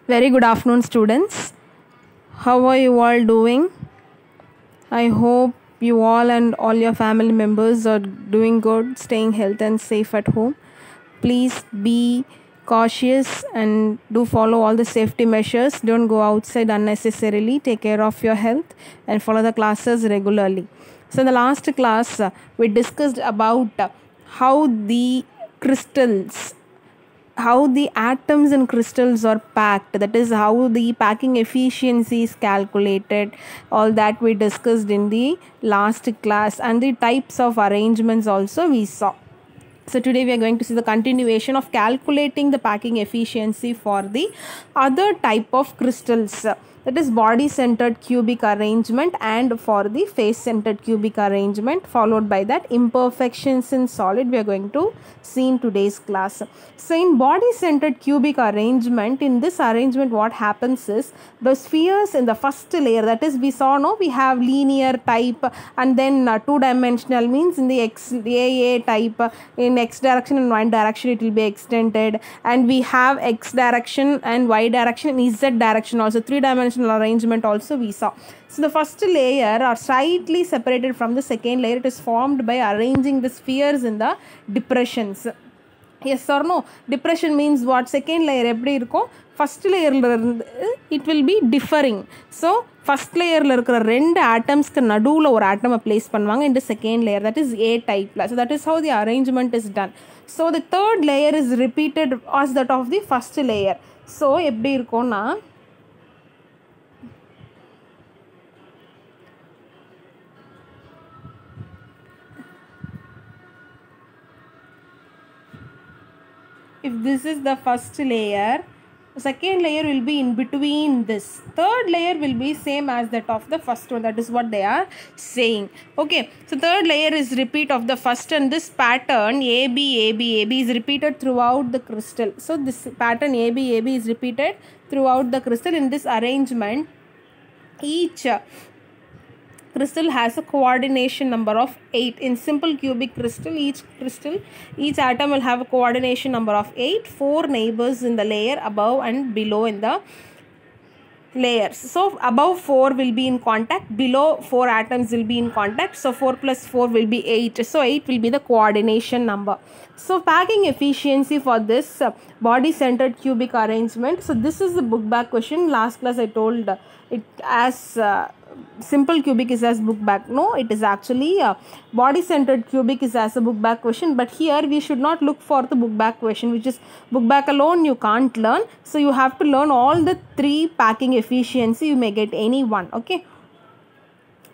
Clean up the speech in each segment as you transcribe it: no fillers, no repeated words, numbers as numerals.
Very good afternoon, students. How are you all doing? I hope you all and all your family members are doing good, staying healthy and safe at home. Please be cautious and do follow all the safety measures. Don't go outside unnecessarily. Take care of your health and follow the classes regularly. So in the last class, we discussed about how the crystals, how the atoms in crystals are packed, that is how the packing efficiency is calculated. All that we discussed in the last class, and the types of arrangements also we saw. So today we are going to see the continuation of calculating the packing efficiency for the other type of crystals, that is body centered cubic arrangement, and for the face centered cubic arrangement, followed by that imperfections in solid we are going to see in today's class. So in body centered cubic arrangement, in this arrangement what happens is the spheres in the first layer, that is we saw we have linear type, and then two-dimensional means in the XAA type, in x direction and y direction it will be extended, and we have x direction and y direction and z direction also, three-dimensional arrangement also we saw. So the first layer are slightly separated from the second layer. It is formed by arranging the spheres in the depressions. Yes or no? Depression means what? Second layer எப்படி இருக்கும், first layer it will be differing. So first layer இருக்கிற ரெண்டு ஆட்டம்ஸ்க்கு நடுவில் ஒரு ஆட்டமை place பண்ணுவாங்க in the second layer, that is A type. So that is how the arrangement is done. So the third layer is repeated as that of the first layer. So எப்படி இருக்கும்னா, if this is the first layer, second layer will be in between this, third layer will be same as that of the first one. That is what they are saying. Okay, so third layer is repeat of the first, and this pattern AB is repeated throughout the crystal. So this pattern AB is repeated throughout the crystal. In this arrangement, each crystal has a coordination number of 8. In simple cubic crystal, each atom will have a coordination number of 8, 4 neighbors in the layer above and below in the layers. So above 4 will be in contact, below 4 atoms will be in contact. So 4 plus 4 will be 8. So 8 will be the coordination number. So packing efficiency for this body centered cubic arrangement. So this is the book back question. Last class I told it as simple cubic is as book back. No, it is actually body centered cubic is as a book back question, but here we should not look for the book back question, which is book back alone you can't learn. So you have to learn all the 3 packing efficiency. You may get any one. Okay,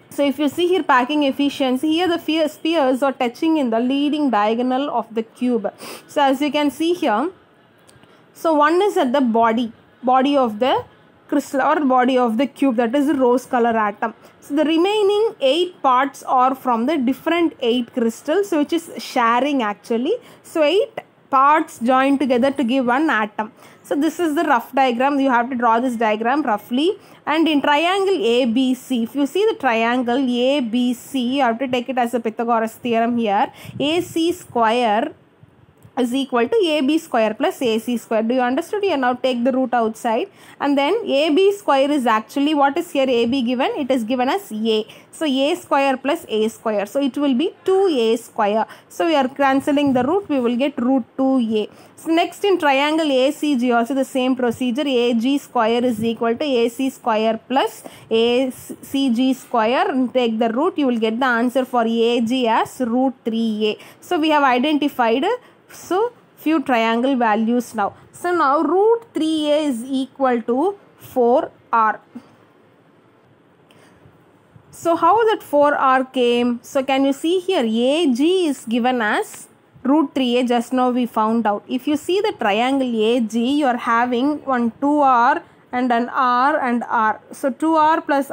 so if you see here packing efficiency, here the spheres are touching in the leading diagonal of the cube. So as you can see here, so one is at the body of the crystal or body of the cube, that is the rose color atom. So the remaining 8 parts are from the different 8 crystals, which is sharing actually. So 8 parts joined together to give one atom. So this is the rough diagram. You have to draw this diagram roughly. And in triangle ABC, if you see the triangle ABC, you have to take it as a Pythagoras theorem here. AC square is equal to AB square plus AC square. Do you understand? You now take the root outside, and then AB square is actually, what is here AB given? It is given as A. So A square plus A square. So it will be 2A square. So we are cancelling the root. We will get root 2A. So next in triangle ACG also the same procedure. AG square is equal to AC square plus ACG square. And take the root. You will get the answer for AG as root 3A. So we have identified few triangle values now. So now root 3A is equal to 4R. So how that 4R came? So can you see here AG is given as root 3A, just now we found out. If you see the triangle AG, you are having one 2R and an R and R. So 2R plus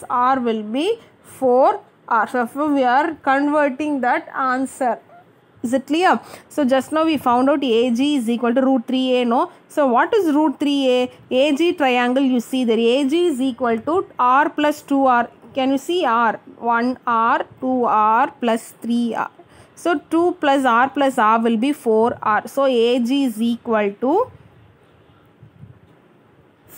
R will be 4R. So we are converting that answer. Is it clear? So just now we found out AG is equal to root 3A, no? So what is root 3A? AG triangle, you see there AG is equal to R plus 2R. Can you see R? 1R, 2R plus 3R. So 2 plus R will be 4R. So AG is equal to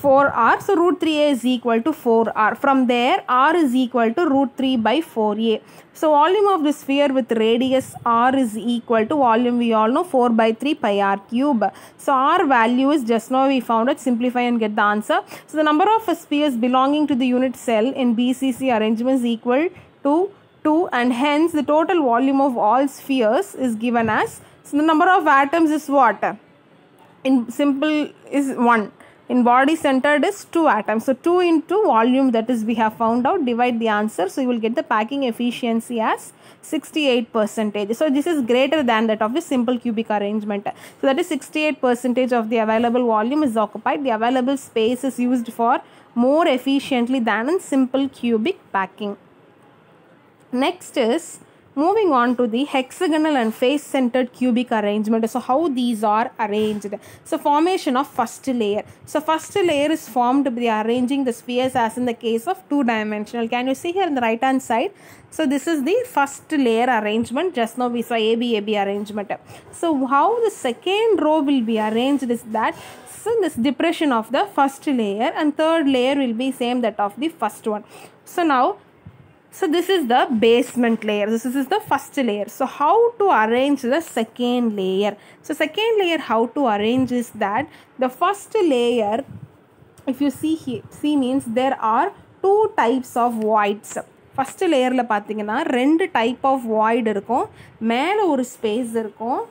4r. So root 3a is equal to 4r. From there, r is equal to root 3 by 4a. So volume of the sphere with radius r is equal to volume, we all know, 4 by 3 pi r cube. So r value is, just now we found it, simplify and get the answer. So the number of spheres belonging to the unit cell in BCC arrangement is equal to 2, and hence the total volume of all spheres is given as, so the number of atoms is what? In simple is 1. In body centered is 2 atoms. So 2 into volume, that is we have found out, divide the answer. So you will get the packing efficiency as 68%. So this is greater than that of the simple cubic arrangement. So that is 68% of the available volume is occupied. The available space is used for more efficiently than in simple cubic packing. Next is moving on to the hexagonal and face-centered cubic arrangement. So how these are arranged? So formation of first layer. So first layer is formed by arranging the spheres as in the case of two-dimensional. Can you see here in the right hand side? So this is the first layer arrangement. Just now we saw AB arrangement. So how the second row will be arranged is that, so this depression of the first layer and third layer will be same that of the first one. So now, so this is the basement layer. This is the first layer. So how to arrange the second layer? So second layer, how to arrange is that the first layer, if you see here, see means there are two types of voids. First layer la pathina rendu type of void irukum, mele oru space irukum,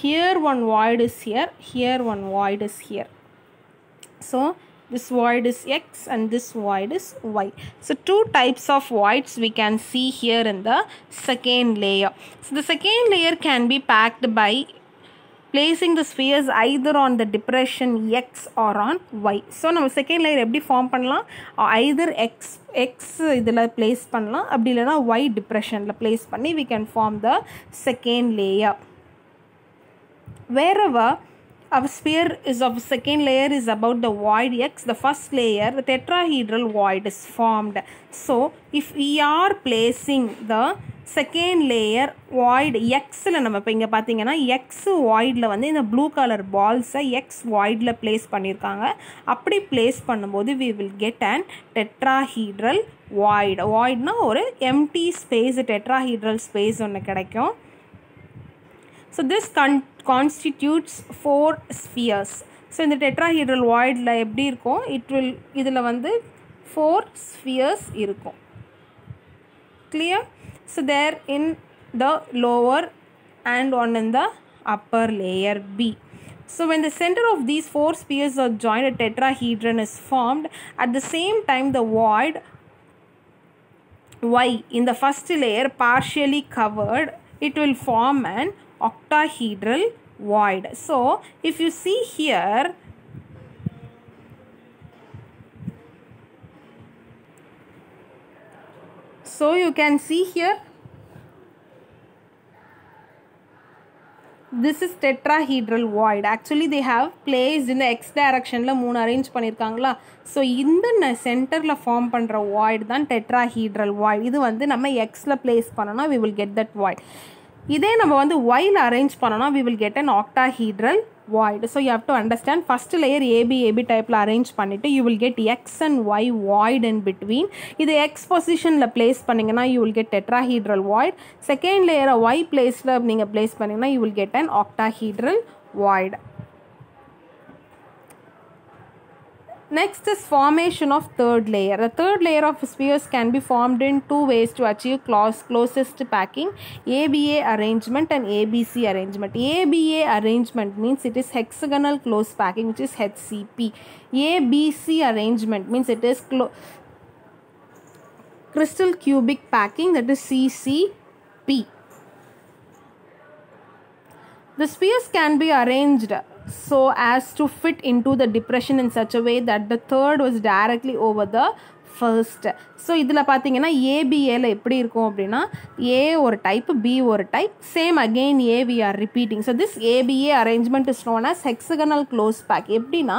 here one void is here, here one void is here. So this void is X and this void is Y. So two types of voids we can see here in the second layer. So the second layer can be packed by placing the spheres either on the depression X or on Y. So நம்ம second layer எப்படி form பண்ணலாம்? Either X இதில் place பண்ணலாம், அப்படி இல்லைனா Y depressionல place பண்ணி we can form the second layer. Wherever our sphere is of second layer is about the void X, the first layer, the tetrahedral void is formed. So if we are placing the second layer void X la நம்ம இப்ப இங்க பாத்தீங்கன்னா X voidல வந்து இந்த blue color balls X voidல place பண்ணிருக்காங்க. அப்படி place பண்ணும்போது we will get an tetrahedral void. Voidனா ஒரு empty space, tetrahedral space ஒன்னு கிடைக்கும். So this constitutes 4 spheres. So in the tetrahedral void la eppadi irukum, it will idhula vandu 4 spheres irukum. Clear? So there in the lower and one in the upper layer B. So when the center of these 4 spheres are joined, a tetrahedron is formed. At the same time, the void Y in the first layer partially covered, it will form an octahedral void. So if you see here, so you can see here, this is tetrahedral void. Actually they have placed in the X direction la 3 arrange பண்ணிருக்காங்களா. So இந்த சென்டர்ல form பண்ற void தான் tetrahedral void. இது வந்து நம்ம X ல place பண்ணனா we will get that void. இதே நம்ம வந்து Y ல arrange பண்ணனா we will get an octahedral void. So you have to understand, first layer AB type la arrange பண்ணிட்டு you will get X and Y void in between. இது X position la place பண்ணீங்கன்னா you will get tetrahedral void. Second layer Y place la நீங்க place பண்ணீங்கன்னா you will get an octahedral void. Next is formation of third layer. The third layer of spheres can be formed in 2 ways to achieve closest packing: ABA arrangement and ABC arrangement. ABA arrangement means it is hexagonal close packing, which is HCP. ABC arrangement means it is crystal cubic packing, that is CCP. The spheres can be arranged so as to fit into the depression in such a way that the third was directly over the first. So இதில் பார்த்தீங்கன்னா ABAல எப்படி இருக்கும் அப்படின்னா A ஒரு type, B ஒரு type, same again A we are repeating. So this ABA arrangement is known as hexagonal close pack. எப்படின்னா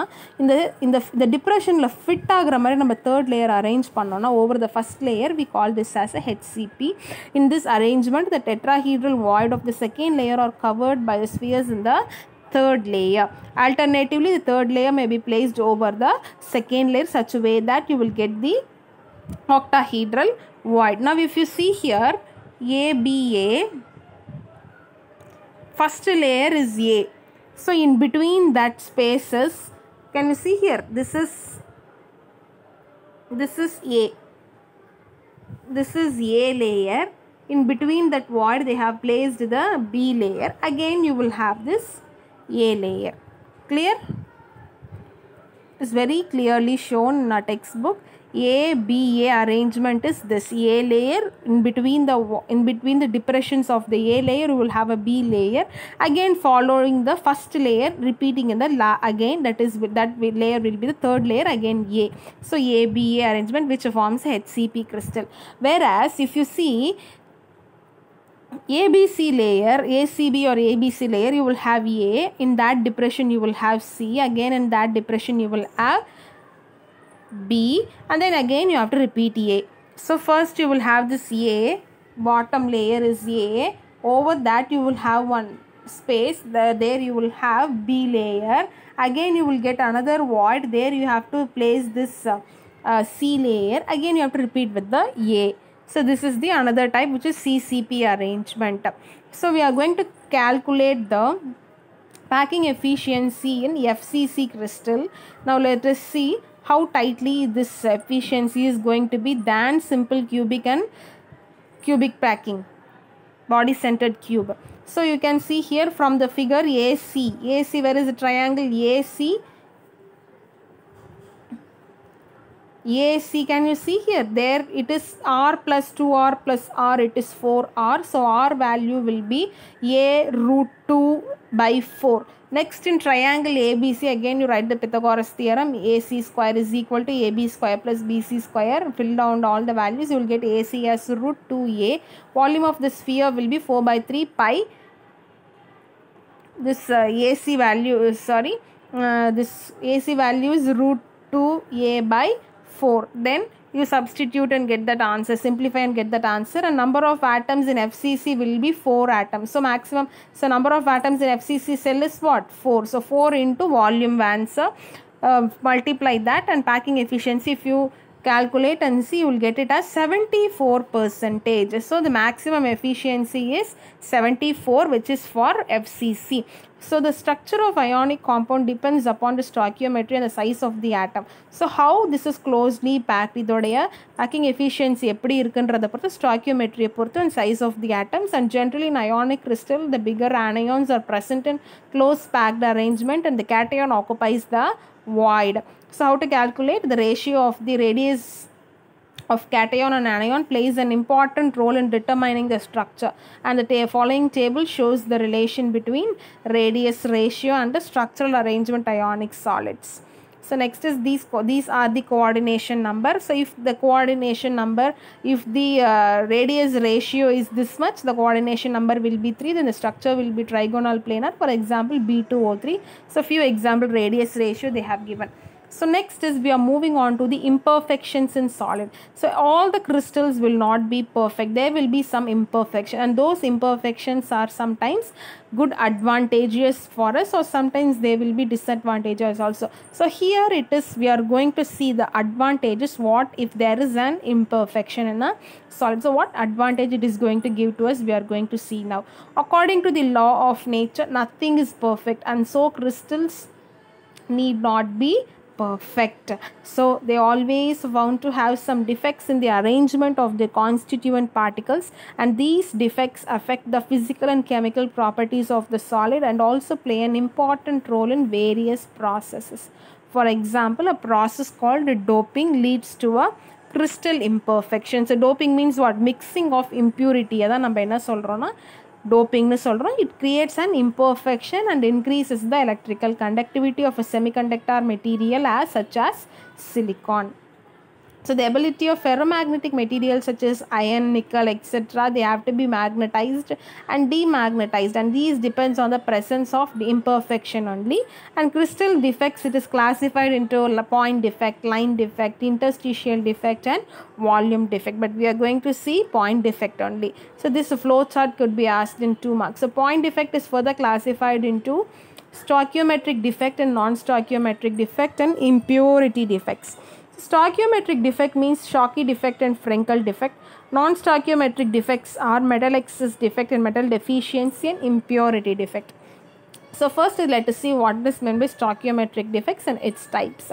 இந்த depressionல fit ஆகிற மாதிரி நம்ம third layer arrange பண்ணோம்னா over the first layer we call this as a HCP. In this arrangement the tetrahedral void of the second layer are covered by the spheres in the third layer. Alternatively, the third layer may be placed over the second layer such a way that you will get the octahedral void. Now if you see here, ABA, first layer is A. So in between that spaces, can you see here, this is A. This is A layer. In between that void they have placed the B layer. Again you will have this A layer. Clear? It is very clearly shown in our textbook. ABA arrangement is this. A layer, in between the depressions of the A layer you will have a B layer. Again following the first layer, repeating in the again, that layer will be the third layer, again A. So ABA arrangement which forms HCP crystal. Whereas if you see ABC layer, ACB or ABC layer, you will have A. In that depression you will have C. Again in that depression you will have B. And then again you have to repeat A. So first you will have this A. Bottom layer is A. Over that you will have one space. There you will have B layer. Again you will get another void. There you have to place this C layer. Again you have to repeat with the A. So this is the another type which is CCP arrangement. So we are going to calculate the packing efficiency in FCC crystal. Now let us see how tightly this efficiency is going to be than simple cubic and cubic packing, body centered cube. So you can see here from the figure AC, where is the triangle AC? AC, can you see here? There it is R plus 2R plus R, it is 4R. So R value will be A root 2 by 4. Next in triangle ABC, again you write the Pythagoras theorem. AC square is equal to AB square plus BC square. Fill down all the values, you will get AC as root 2A. Volume of the sphere will be 4 by 3 pi. This AC value is, this AC value is root 2A by 4. Then you substitute and get that answer, simplify and get that answer, and number of atoms in FCC will be 4 atoms. So maximum, so number of atoms in FCC cell is what? 4. So 4 into volume answer, multiply that, and packing efficiency, if you calculate and see, you will get it as 74%. So the maximum efficiency is 74, which is for FCC. So the structure of ionic compound depends upon the stoichiometry and the size of the atom. So how this is closely packed, idodeya packing efficiency eppadi irukundradha porthu, stoichiometry porthu, and size of the atoms. And generally in ionic crystal the bigger anions are present in close packed arrangement and the cation occupies the void. So how to calculate? The ratio of the radius of cation and anion plays an important role in determining the structure, and the following table shows the relation between radius ratio and the structural arrangement ionic solids. So next is these are the coordination number. So if the coordination number, if the radius ratio is this much, the coordination number will be 3, then the structure will be trigonal planar. For example, B2O3. So few example radius ratio they have given. So next is we are moving on to the imperfections in solid. So all the crystals will not be perfect. There will be some imperfection, and those imperfections are sometimes good advantageous for us, or sometimes they will be disadvantageous also. So here it is, we are going to see the advantages. What if there is an imperfection in a solid? So what advantage it is going to give to us, we are going to see now. According to the law of nature, nothing is perfect, and so crystals need not be perfect. So they always found to have some defects in the arrangement of the constituent particles, and these defects affect the physical and chemical properties of the solid and also play an important role in various processes. For example, a process called doping leads to a crystal imperfection. So doping means what? Mixing of impurity. Adha நம்ம என்ன சொல்றோம்னா doping nu solrom. It creates an imperfection and increases the electrical conductivity of a semiconductor material such as silicon. So the ability of ferromagnetic materials such as iron, nickel, etc., they have to be magnetized and demagnetized, and these depends on the presence of the imperfection only. And crystal defects, it is classified into point defect, line defect, interstitial defect and volume defect, but we are going to see point defect only. So this flow chart could be asked in 2 marks. So point defect is further classified into stoichiometric defect and non-stoichiometric defect and impurity defects. Stoichiometric defect means Schottky defect and Frenkel defect. Non-stoichiometric defects are metal excess defect and metal deficiency and impurity defect. So first let us see what is meant by stoichiometric defects and its types.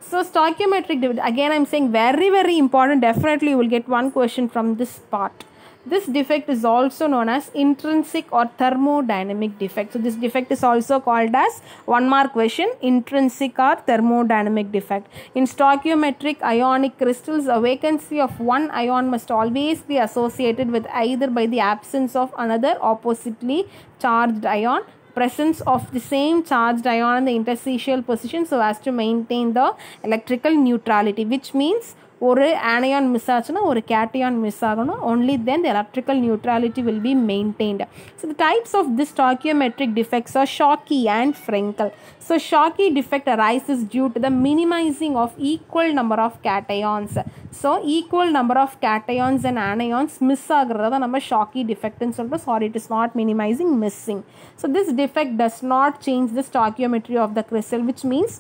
So stoichiometric defect, again I am saying very important, definitely you will get one question from this part. This defect is also known as intrinsic or thermodynamic defect. So this defect is also called as 1 mark question, intrinsic or thermodynamic defect. In stoichiometric ionic crystals, a vacancy of one ion must always be associated with either by the absence of another oppositely charged ion, presence of the same charged ion in the interstitial position so as to maintain the electrical neutrality, which means ஒரு anion miss ஆச்சுனா ஒரு cation miss ஆகணும், only then the electrical neutrality will be maintained. So the types of this stoichiometric defects are Schottky and Frenkel. So Schottky defect arises due to the minimizing of equal number of cations. So equal number of cations and anions miss ஆகிறத நம்ம Schottky defect ன்னு சொல்றோம். Sorry, it is not minimizing, missing. So this defect does not change the stoichiometry of the crystal, which means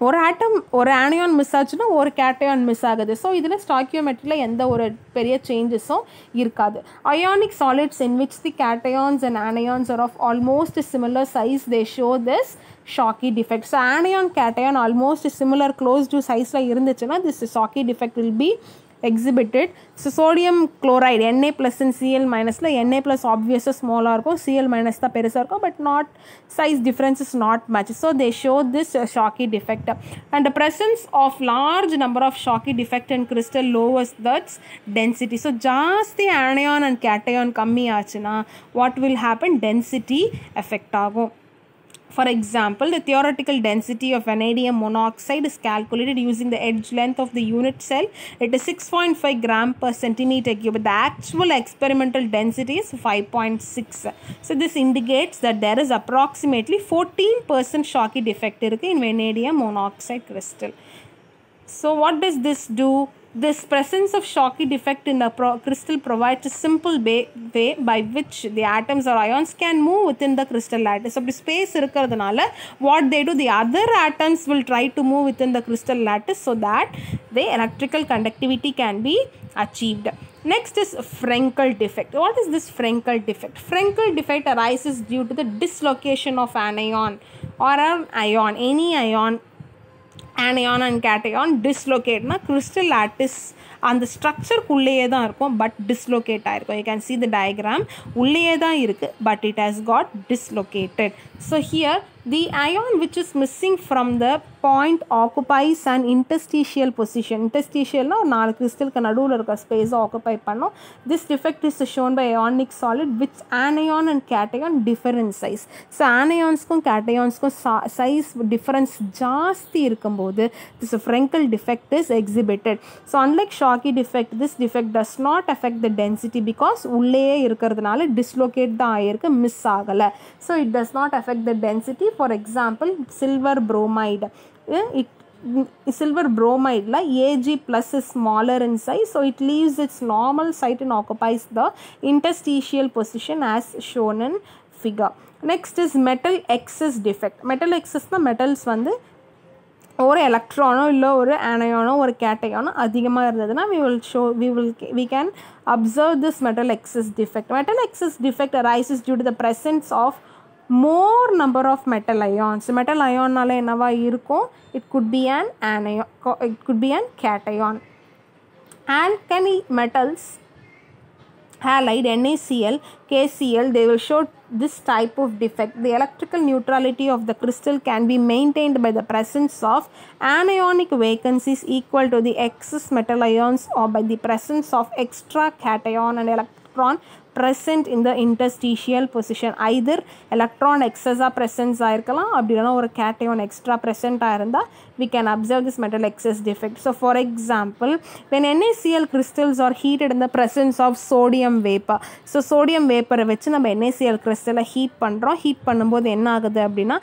ஒரு ஆட்டம் ஒரு anion miss ஆச்சுன்னா ஒரு cation miss ஆகுது. So இதில் ஸ்டாக்கியோமெட்ரியில் எந்த ஒரு பெரிய சேஞ்சஸும் இருக்காது. Ionic solids in which the cations and anions are of almost similar size, they show this Schottky defect. So anion cation almost similar close to size la irunduchuna this Schottky defect will be exhibited. So sodium chloride Na plus and Cl minus la Na plus obvious small இருக்கும், Cl minus da பெருசா இருக்கும், but not size difference is not much. So they show this Schottky defect, and the presence of large number of Schottky defect in crystal lowers that density. So ஜாஸ்தி anion and cation கம்மி ஆச்சுனா what will happen, density effect ஆகும். For example, the theoretical density of vanadium monoxide is calculated using the edge length of the unit cell. It is 6.5 gram per centimeter cube, but the actual experimental density is 5.6. So this indicates that there is approximately 14% Schottky defect in vanadium monoxide crystal. So what does this do? This presence of Schottky defect in the crystal provides a simple way by which the atoms or ions can move within the crystal lattice. So space irukradanaala what they do, the other atoms will try to move within the crystal lattice so that the electrical conductivity can be achieved. Next is Frenkel defect. What is this Frenkel defect? Frenkel defect arises due to the dislocation of an ion or an ion, any ion, anion and cation dislocate na crystal lattice அந்த structure உள்ளேயே தான் இருக்கும், but dislocate ஆகிருக்கும். You can see the diagram, உள்ளேயே தான் இருக்குது, but it has got dislocated. So here the ion which is missing from the point occupies and interstitial position. இன்டர்ஸ்டீஷியல்னா ஒரு 4 கிறிஸ்டலுக்கு நடுவில் இருக்க ஸ்பேஸை ஆக்குபை பண்ணோம். This defect is shown by ionic solid which anion and cation different size. So ஆனயான்ஸ்க்கும் கேட்டயான்ஸ்க்கும் size difference ஜாஸ்தி இருக்கும்போது this Frenkel defect is exhibited. So unlike Schottky defect, this defect does not affect the density because உள்ளேயே இருக்கிறதுனால dislocate தான் ஆகிருக்கு, miss ஆகலை. So it does not affect the density. For example, silver bromide. Silver bromide la Ag plus is smaller in size, so it leaves its normal site and occupies the interstitial position as shown in figure. Next is metal excess defect. Metal excess na metals வந்து ஒரு எலக்ட்ரானோ இல்லை ஒரு ஆனயானோ ஒரு கேட்டயானோ அதிகமாக இருந்ததுன்னா we can observe this metal excess defect. Metal excess defect arises due to the presence of more number of metal ions. Metal ion-நால என்னவா இருக்கும்? It could be an anion, it could be an cation. Alkali metals, halide, NaCl, KCl, they will show this type of defect. The electrical neutrality of the crystal can be maintained by the presence of anionic vacancies equal to the excess metal ions or by the presence of extra cation and electron present in the interstitial position. Either electron excess presence ஆயிருக்கலாம், அப்படி இல்லைனா ஒரு cation extra present ஆயிருந்தா we can observe this metal excess defect. So for example, when NaCl crystals are heated in the presence of sodium vapor, so sodium vapor வச்சு நம்ம NaCl crystal heat பண்ணுறோம். Heat பண்ணும்போது என்ன ஆகுது அப்படின்னா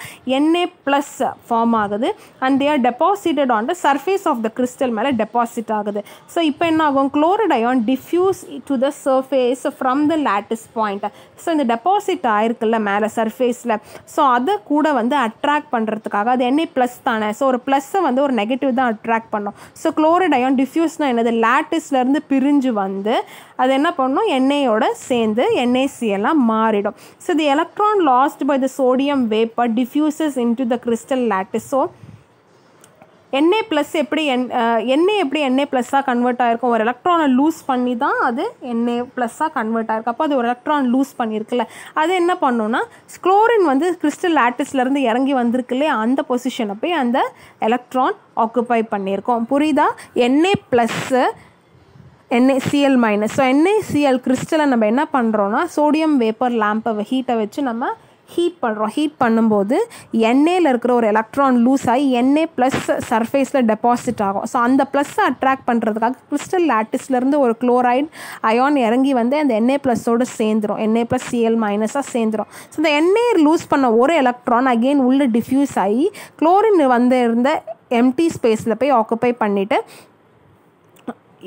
Na plus form ஆகுது and they are deposited on the surface of the crystal மேலே deposit ஆகுது. ஸோ இப்போ என்ன ஆகும், chloride ion diffuse to the surface from the lattice point. So இந்த டெபாசிட் ஆயிருக்குல்ல மேலே சர்ஃபேஸில், ஸோ அதை கூட வந்து அட்ராக்ட் பண்ணுறதுக்காக அது Na ப்ளஸ் தானே, ஸோ ஒரு ப்ளஸ்ஸை வந்து ஒரு நெகட்டிவ் தான் அட்ராக்ட் பண்ணும். ஸோ குளோரைட் அயான் டிஃப்யூஸ்னால் என்னது, லேட்டிஸ்லேருந்து பிரிஞ்சு வந்து அது என்ன பண்ணும், எண்ணெயோட சேர்ந்து NaCl மாறிடும். So the electron lost by the sodium vapour diffuses into the crystal lattice. So Na plus எப்படி எப்படி Na ப்ளஸ்ஸாக கன்வெர்ட் ஆகிருக்கும், ஒரு எலக்ட்ரானை லூஸ் பண்ணி தான் அது Na ப்ளஸ்ஸாக கன்வெர்ட் ஆகிருக்கு. அப்போ அது ஒரு எலக்ட்ரான் லூஸ் பண்ணியிருக்குல்ல, அது என்ன பண்ணோன்னா குளோரின் வந்து கிறிஸ்டல் லேட்டிஸ்லேருந்து இறங்கி வந்திருக்குல்லையே அந்த பொசிஷனை போய் அந்த எலக்ட்ரான் ஆக்குப்பை பண்ணியிருக்கோம். புரியுதா? Na plus NaCl minus. So NaCl கிறிஸ்டலை நம்ம என்ன பண்ணுறோன்னா சோடியம் வேப்பர் லேம்பை ஹீட்டை வச்சு நம்ம ஹீட் பண்ணுறோம். ஹீட் பண்ணும்போது எண்ணெயில் இருக்கிற ஒரு எலக்ட்ரான் லூஸ் ஆகி Na ப்ளஸ் சர்ஃபேஸில் டெபாசிட் ஆகும். ஸோ அந்த ப்ளஸ்ஸை அட்ராக்ட் பண்ணுறதுக்காக கிறிஸ்டல் லேட்டிஸ்லேருந்து ஒரு குளோரைட் அயான் இறங்கி வந்து அந்த Na ப்ளஸோடு சேர்ந்துடும், Na ப்ளஸ் Cl மைனஸாக சேர்ந்துடும். ஸோ இந்த Na லூஸ் பண்ண ஒரு எலக்ட்ரான் அகெயின் உள்ளே டிஃப்யூஸ் ஆகி குளோரின் வந்து இருந்த எம்டி ஸ்பேஸில் போய் ஆக்குப்பை பண்ணிவிட்டு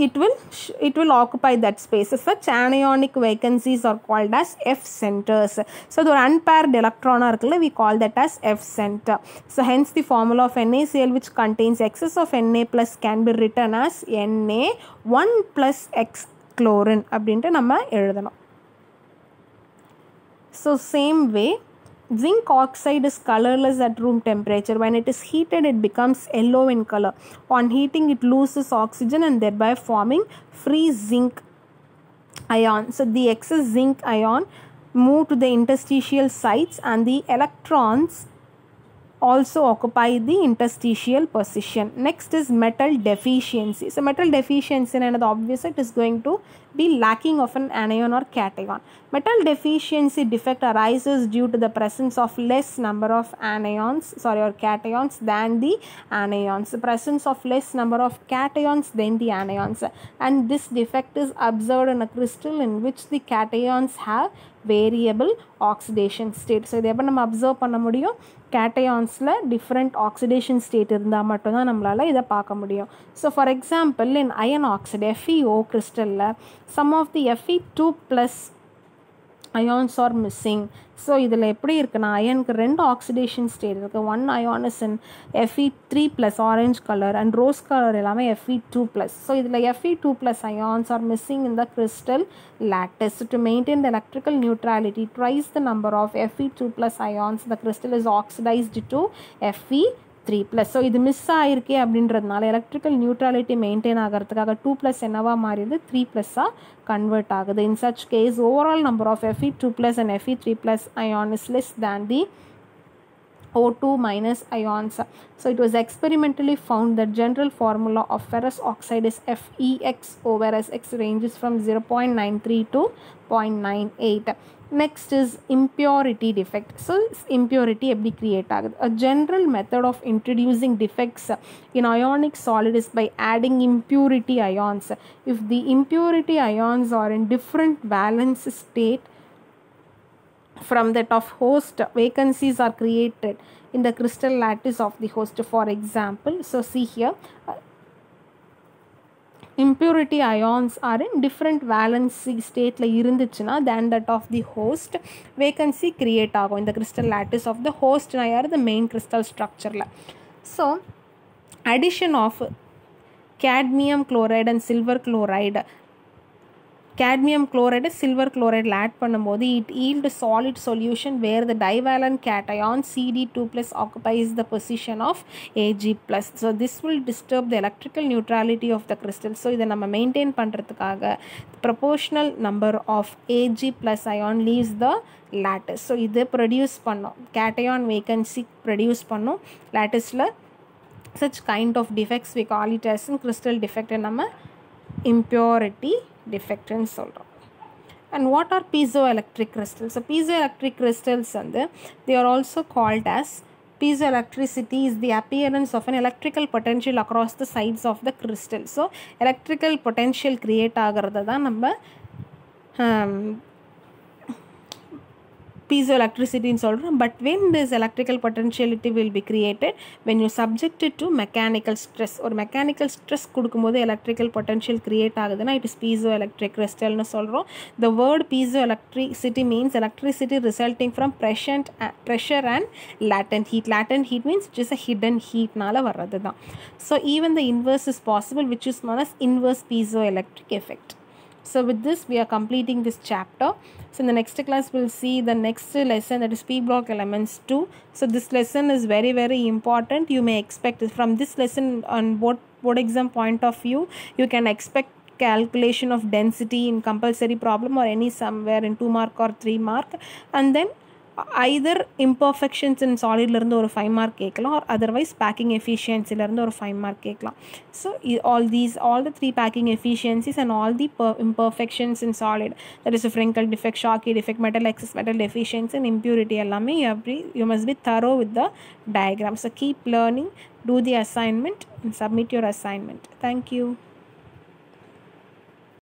it will occupy that space. Such anionic vacancies are called as F centers. So the unpaired electron இருக்குல்ல, we call that as F center. So hence the formula of NaCl which contains excess of Na plus can be written as Na 1 plus X chlorine அப்படின்ட்டு நம்ம எழுதணும். So same way, zinc oxide is colorless at room temperature. When it is heated, it becomes yellow in color. On heating, it loses oxygen and thereby forming free zinc ion. So the excess zinc ion move to the interstitial sites and the electrons also occupy the interstitial position. Next is metal deficiency. So metal deficiency, and obviously it is going to be lacking of an anion or cation. Metal deficiency defect arises due to the presence of less number of anions or cations than the anions. The presence of less number of cations than the anions, and this defect is observed in a crystal in which the cations have variable oxidation state. So இதை எப்போ நம்ம observe பண்ண முடியும், கேட்டயான்ஸில் different oxidation state இருந்தால் மட்டும்தான் நம்மளால் இதை பார்க்க முடியும். So for example in iron oxide FeO கிறிஸ்டலில் some of the Fe2 plus ions are missing. So இதில் எப்படி இருக்குன்னா அயனுக்கு ரெண்டு ஆக்சிடேஷன் ஸ்டேட் இருக்குது. One ion is in Fe3 plus orange colour and rose colour எல்லாமே Fe2 ப்ளஸ். ஸோ இதில் Fe2 plus ions are missing in the crystal lattice. So to maintain the electrical neutrality, twice the number of Fe2 plus ions, the crystal is oxidized to Fe3 plus. So இது miss ஆகிருக்கே அப்படின்றதுனால electrical neutrality maintain ஆகிறதுக்காக 2 plus என்னவா மாறிடுது, 3 ப்ளஸ்ஸாக convert ஆகுது. In such case, overall number of Fe2 plus and Fe3 plus ion is less than the O2 minus ions. So it was experimentally found that general formula of ferrous oxide is FeXO, whereas X ranges from 0.93 to 0.98. Next is impurity defect. So impurity எப்படி create ஆகுது? A general method of introducing defects in ionic solid is by adding impurity ions. If the impurity ions are in different valence state from that of host, vacancies are created in the crystal lattice of the host. For example, so see here, impurity ions are in different valency state la irunduchina than that of the host, vacancy create agum in the crystal lattice of the host na yaar the main crystal structure la. So addition of cadmium chloride and silver chloride, cadmium chloride silver chloride add பண்ணும்போது it yield solid solution where the divalent cation Cd2 plus occupies the position of Ag plus. So this will disturb the electrical neutrality of the crystal. So இதை நம்ம maintain பண்ணுறதுக்காக proportional number of Ag plus ion leaves the lattice. So இது produce பண்ணும், cation vacancy produce பண்ணும் latticeல. Such kind of defects we call it as in crystal defect, நம்ம impurity defect ன்னு சொல்கிறோம். And what are piezoelectric crystals? So piezoelectric crystals and they are also called as piezoelectricity is the appearance of an electrical potential across the sides of the crystal. So electrical potential create ஆகிறது தான் நம்ம piezoelectricity in soldier. But when this electrical potentiality will be created, when you subject it to mechanical stress or mechanical stress kudukumbodhu electrical potential create aguduna, it is piezoelectric crystal nu solrom. The word piezoelectricity means electricity resulting from pressure and latent heat. Latent heat means it is a hidden heat nala varradhu da. So even the inverse is possible, which is known as inverse piezoelectric effect. So with this we are completing this chapter. So in the next class we'll see the next lesson, that is P block elements 2. So this lesson is very important. You may expect from this lesson on board exam point of view, you can expect calculation of density in compulsory problem or any somewhere in 2 mark or 3 mark, and then either imperfections in solid la irundhu or 5 mark kekkalam, or otherwise packing efficiency la irundhu or 5 mark kekkalam. So all the 3 packing efficiencies and all the imperfections in solid, that is a Frenkel defect, Schottky defect, metal excess, metal deficiency and impurity ellame you must be thorough with the diagram. So keep learning, do the assignment and submit your assignment. Thank you.